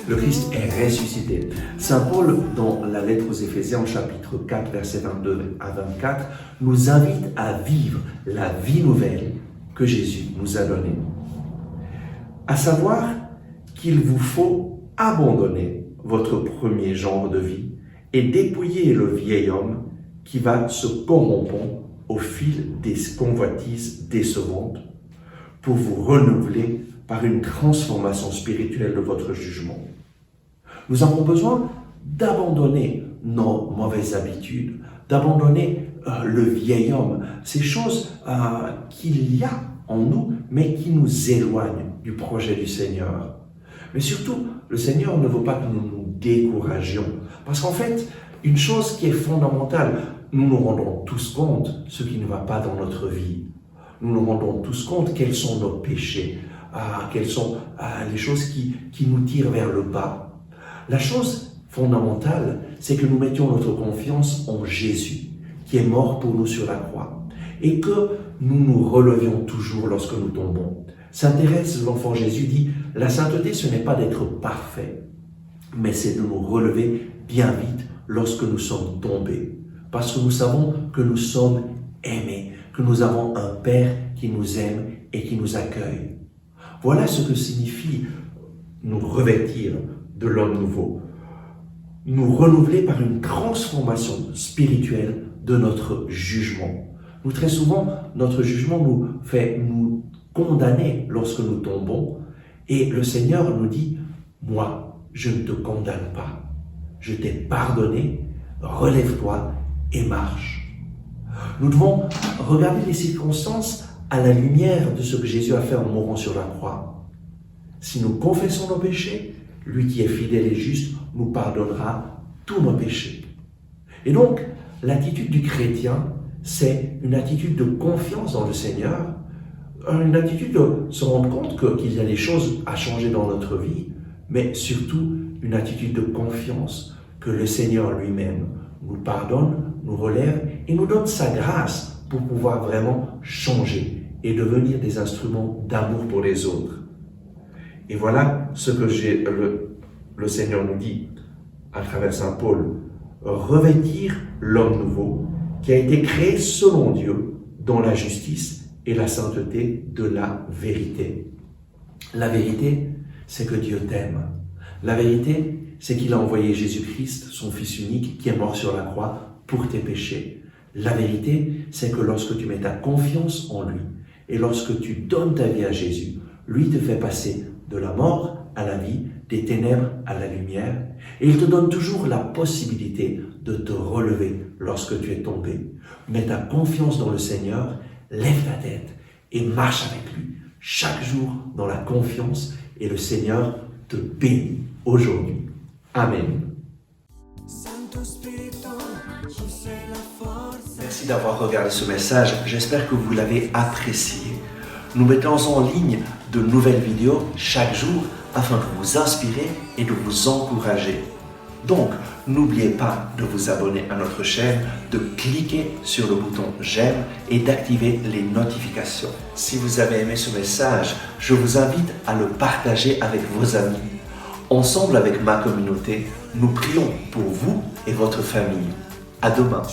Le Christ est ressuscité. Saint Paul, dans la lettre aux Éphésiens, chapitre 4, versets 22 à 24, nous invite à vivre la vie nouvelle que Jésus nous a donnée. À savoir qu'il vous faut abandonner votre premier genre de vie et dépouiller le vieil homme qui va se corrompant au fil des convoitises décevantes pour vous renouveler par une transformation spirituelle de votre jugement. Nous avons besoin d'abandonner nos mauvaises habitudes, d'abandonner le vieil homme, ces choses qu'il y a en nous, mais qui nous éloignent du projet du Seigneur. Mais surtout, le Seigneur ne veut pas que nous nous découragions. Parce qu'en fait, une chose qui est fondamentale, nous nous rendons tous compte de ce qui ne va pas dans notre vie. Nous nous rendons tous compte quels sont nos péchés, quelles sont les choses qui nous tirent vers le bas. La chose fondamentale, c'est que nous mettions notre confiance en Jésus, qui est mort pour nous sur la croix, et que nous nous relevions toujours lorsque nous tombons. Sainte Thérèse, l'enfant Jésus, dit « La sainteté, ce n'est pas d'être parfait, mais c'est de nous relever bien vite lorsque nous sommes tombés, parce que nous savons que nous sommes aimés, que nous avons un Père qui nous aime et qui nous accueille. » Voilà ce que signifie nous revêtir de l'homme nouveau, nous renouveler par une transformation spirituelle de notre jugement. Nous, très souvent, notre jugement nous fait nous condamner lorsque nous tombons, et le Seigneur nous dit « Moi, je ne te condamne pas, je t'ai pardonné, relève-toi et marche. » Nous devons regarder les circonstances à la lumière de ce que Jésus a fait en mourant sur la croix. Si nous confessons nos péchés, lui qui est fidèle et juste nous pardonnera tous nos péchés. Et donc, l'attitude du chrétien, c'est une attitude de confiance dans le Seigneur, une attitude de se rendre compte qu'il y a des choses à changer dans notre vie, mais surtout une attitude de confiance que le Seigneur lui-même nous pardonne, nous relève et nous donne sa grâce pour pouvoir vraiment changer et devenir des instruments d'amour pour les autres. Et voilà ce que le Seigneur nous dit à travers Saint Paul, revêtir l'homme nouveau qui a été créé selon Dieu dans la justice et la sainteté de la vérité. La vérité, c'est que Dieu t'aime. La vérité, c'est qu'il a envoyé Jésus-Christ, son Fils unique, qui est mort sur la croix pour tes péchés. La vérité, c'est que lorsque tu mets ta confiance en lui et lorsque tu donnes ta vie à Jésus, lui te fait passer de la mort à la vie, des ténèbres à la lumière, et il te donne toujours la possibilité de te relever lorsque tu es tombé. Mets ta confiance dans le Seigneur, lève ta tête et marche avec lui chaque jour dans la confiance, et le Seigneur te bénit aujourd'hui. Amen. Merci d'avoir regardé ce message, j'espère que vous l'avez apprécié. Nous mettons en ligne de nouvelles vidéos chaque jour afin de vous inspirer et de vous encourager. Donc, n'oubliez pas de vous abonner à notre chaîne, de cliquer sur le bouton j'aime et d'activer les notifications. Si vous avez aimé ce message, je vous invite à le partager avec vos amis. Ensemble avec ma communauté, nous prions pour vous et votre famille. À demain.